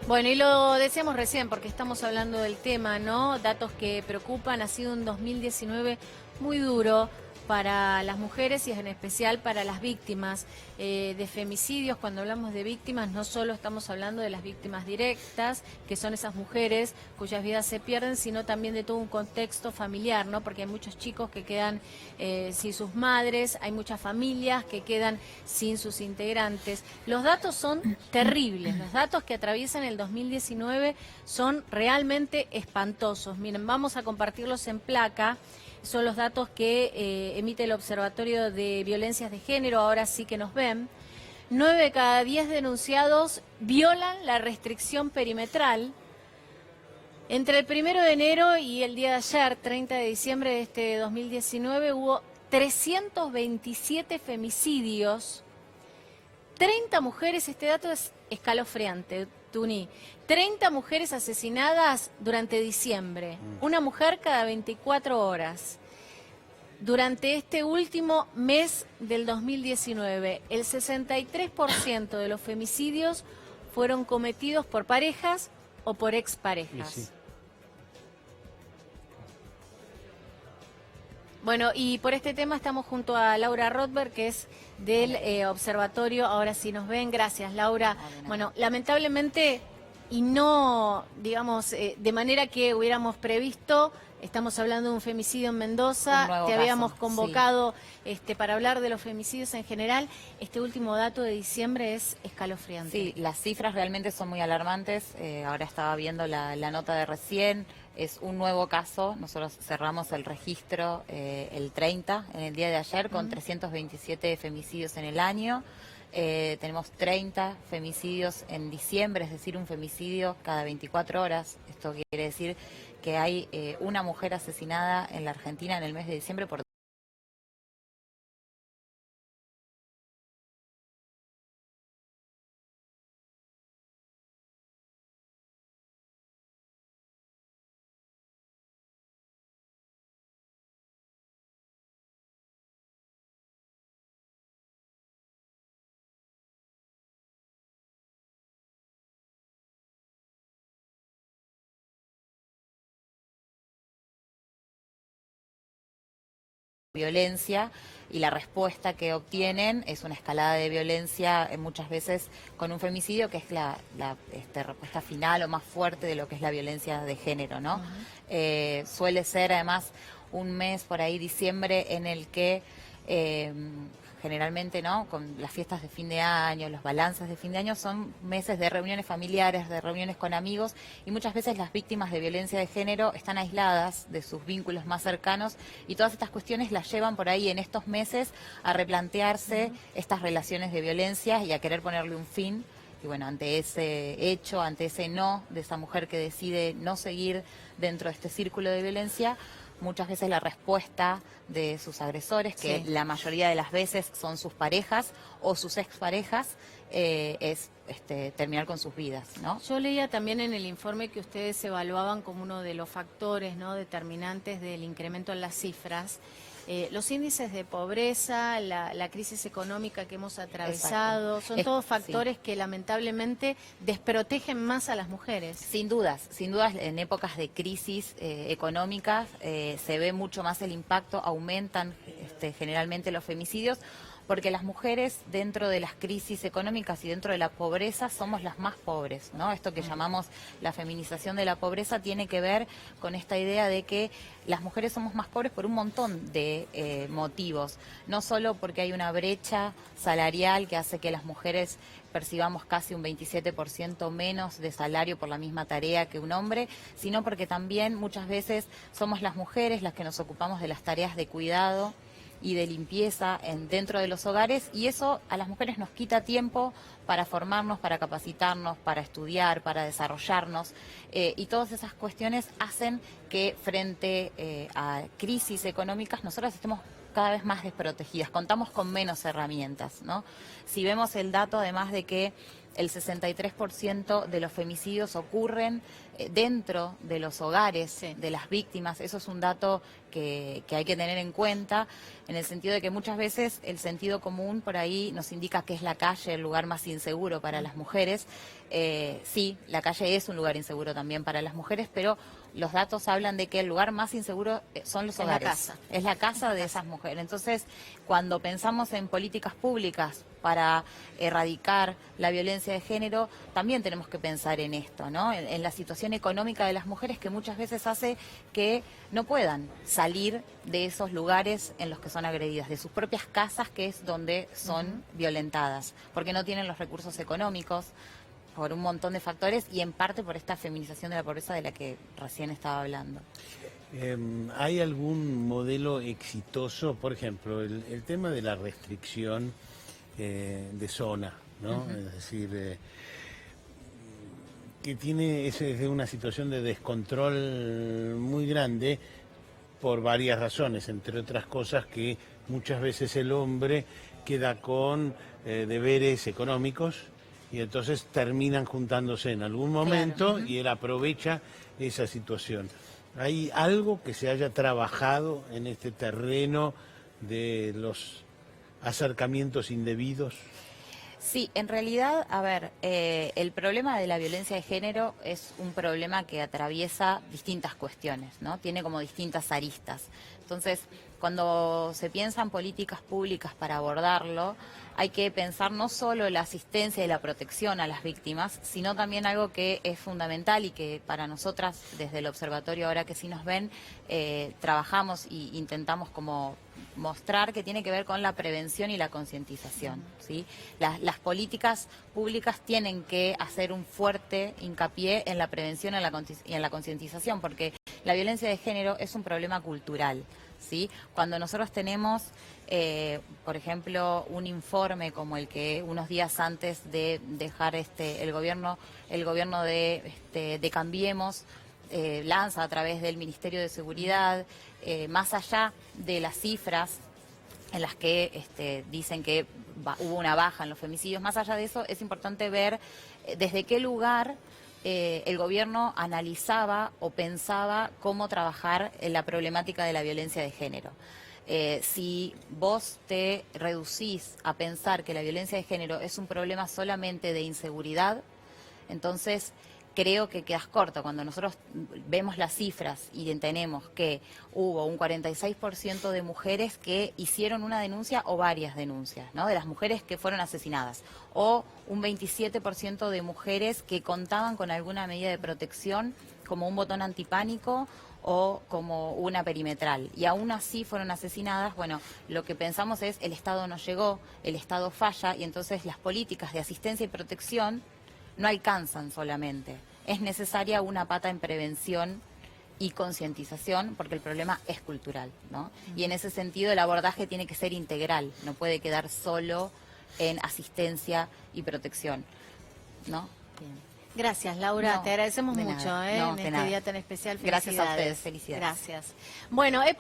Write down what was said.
Bueno, y lo decíamos recién porque estamos hablando del tema, ¿no? Datos que preocupan. Ha sido un 2019 muy duro para las mujeres y en especial para las víctimas de femicidios. Cuando hablamos de víctimas, no solo estamos hablando de las víctimas directas, que son esas mujeres cuyas vidas se pierden, sino también de todo un contexto familiar, ¿no? Porque hay muchos chicos que quedan sin sus madres, hay muchas familias que quedan sin sus integrantes. Los datos son terribles, los datos que atraviesan el 2019 son realmente espantosos. Miren, vamos a compartirlos en placa. Son los datos que emite el Observatorio de Violencias de Género, ahora sí que nos ven. 9 de cada 10 denunciados violan la restricción perimetral. Entre el 1 de enero y el día de ayer, 30 de diciembre de este 2019, hubo 327 femicidios. 30 mujeres, este dato es escalofriante, Tuni. 30 mujeres asesinadas durante diciembre, una mujer cada 24 horas. Durante este último mes del 2019, el 63% de los femicidios fueron cometidos por parejas o por exparejas. Sí. Bueno, y por este tema estamos junto a Laura Rothberg, que es del observatorio. Ahora sí nos ven. Gracias, Laura. Bueno, lamentablemente, y no, digamos, de manera que hubiéramos previsto, estamos hablando de un femicidio en Mendoza. Te habíamos convocado para hablar de los femicidios en general. Este último dato de diciembre es escalofriante. Sí, las cifras realmente son muy alarmantes. Ahora estaba viendo la nota de recién. Es un nuevo caso. Nosotros cerramos el registro el 30, en el día de ayer, con 327 femicidios en el año. Tenemos 30 femicidios en diciembre, es decir, un femicidio cada 24 horas. Esto quiere decir que hay una mujer asesinada en la Argentina en el mes de diciembre por violencia, y la respuesta que obtienen es una escalada de violencia, muchas veces con un femicidio, que es la respuesta final o más fuerte de lo que es la violencia de género, ¿no? Suele ser además un mes por ahí, diciembre, en el que generalmente, ¿no?, con las fiestas de fin de año, los balances de fin de año, son meses de reuniones familiares, de reuniones con amigos, y muchas veces las víctimas de violencia de género están aisladas de sus vínculos más cercanos, y todas estas cuestiones las llevan por ahí en estos meses a replantearse estas relaciones de violencia y a querer ponerle un fin. Y bueno, ante ese hecho, ante ese no de esa mujer que decide no seguir dentro de este círculo de violencia, muchas veces la respuesta de sus agresores, que la mayoría de las veces son sus parejas o sus exparejas, es terminar con sus vidas, ¿no? Yo leía también en el informe que ustedes evaluaban como uno de los factores, ¿no?, determinantes del incremento en las cifras, los índices de pobreza, la crisis económica que hemos atravesado. Exacto. Son todos factores que lamentablemente desprotegen más a las mujeres. Sin dudas, en épocas de crisis económicas se ve mucho más el impacto, aumentan generalmente los femicidios, porque las mujeres dentro de las crisis económicas y dentro de la pobreza somos las más pobres, ¿no? Esto que llamamos la feminización de la pobreza tiene que ver con esta idea de que las mujeres somos más pobres por un montón de motivos, no solo porque hay una brecha salarial que hace que las mujeres percibamos casi un 27% menos de salario por la misma tarea que un hombre, sino porque también muchas veces somos las mujeres las que nos ocupamos de las tareas de cuidado y de limpieza dentro de los hogares, y eso a las mujeres nos quita tiempo para formarnos, para capacitarnos, para estudiar, para desarrollarnos, y todas esas cuestiones hacen que frente a crisis económicas nosotras estemos cada vez más desprotegidas, contamos con menos herramientas, ¿no? Si vemos el dato además de que el 63% de los femicidios ocurren dentro de los hogares de las víctimas. Eso es un dato que hay que tener en cuenta, en el sentido de que muchas veces el sentido común por ahí nos indica que es la calle el lugar más inseguro para las mujeres. Sí, la calle es un lugar inseguro también para las mujeres, pero los datos hablan de que el lugar más inseguro son los hogares. Es la casa de esas mujeres. Entonces, cuando pensamos en políticas públicas para erradicar la violencia de género, también tenemos que pensar en esto, ¿no? En la situación económica de las mujeres, que muchas veces hace que no puedan salir de esos lugares en los que son agredidas, de sus propias casas, que es donde son violentadas, porque no tienen los recursos económicos, por un montón de factores, y en parte por esta feminización de la pobreza de la que recién estaba hablando. ¿Hay algún modelo exitoso? Por ejemplo, el tema de la restricción de zona, ¿no? Es decir, que tiene es de una situación de descontrol muy grande por varias razones, entre otras cosas que muchas veces el hombre queda con deberes económicos y entonces terminan juntándose en algún momento y él aprovecha esa situación. ¿Hay algo que se haya trabajado en este terreno de los acercamientos indebidos? Sí, en realidad, a ver, el problema de la violencia de género es un problema que atraviesa distintas cuestiones, ¿no? Tiene como distintas aristas. Entonces, cuando se piensan políticas públicas para abordarlo, hay que pensar no solo la asistencia y la protección a las víctimas, sino también algo que es fundamental y que para nosotras, desde el observatorio, ahora que sí nos ven, trabajamos e intentamos como mostrar, que tiene que ver con la prevención y la concientización, ¿sí? Las políticas públicas tienen que hacer un fuerte hincapié en la prevención y en la concientización, porque la violencia de género es un problema cultural, ¿sí? Cuando nosotros tenemos, por ejemplo, un informe como el que unos días antes de dejar el gobierno de Cambiemos lanza a través del Ministerio de Seguridad, más allá de las cifras en las que dicen que hubo una baja en los femicidios, más allá de eso es importante ver desde qué lugar el gobierno analizaba o pensaba cómo trabajar en la problemática de la violencia de género. Si vos te reducís a pensar que la violencia de género es un problema solamente de inseguridad, entonces creo que quedas corto. Cuando nosotros vemos las cifras y entendemos que hubo un 46% de mujeres que hicieron una denuncia o varias denuncias, ¿no? De las mujeres que fueron asesinadas, o un 27% de mujeres que contaban con alguna medida de protección, como un botón antipánico o como una perimetral, y aún así fueron asesinadas. Bueno, lo que pensamos es el Estado no llegó, el Estado falla, y entonces las políticas de asistencia y protección no alcanzan solamente. Es necesaria una pata en prevención y concientización, porque el problema es cultural, ¿no? Y en ese sentido el abordaje tiene que ser integral, no puede quedar solo en asistencia y protección, ¿no? Bien. Gracias, Laura, te agradecemos mucho en de este nada. día tan especial. Gracias a ustedes, felicidades. Gracias. Bueno,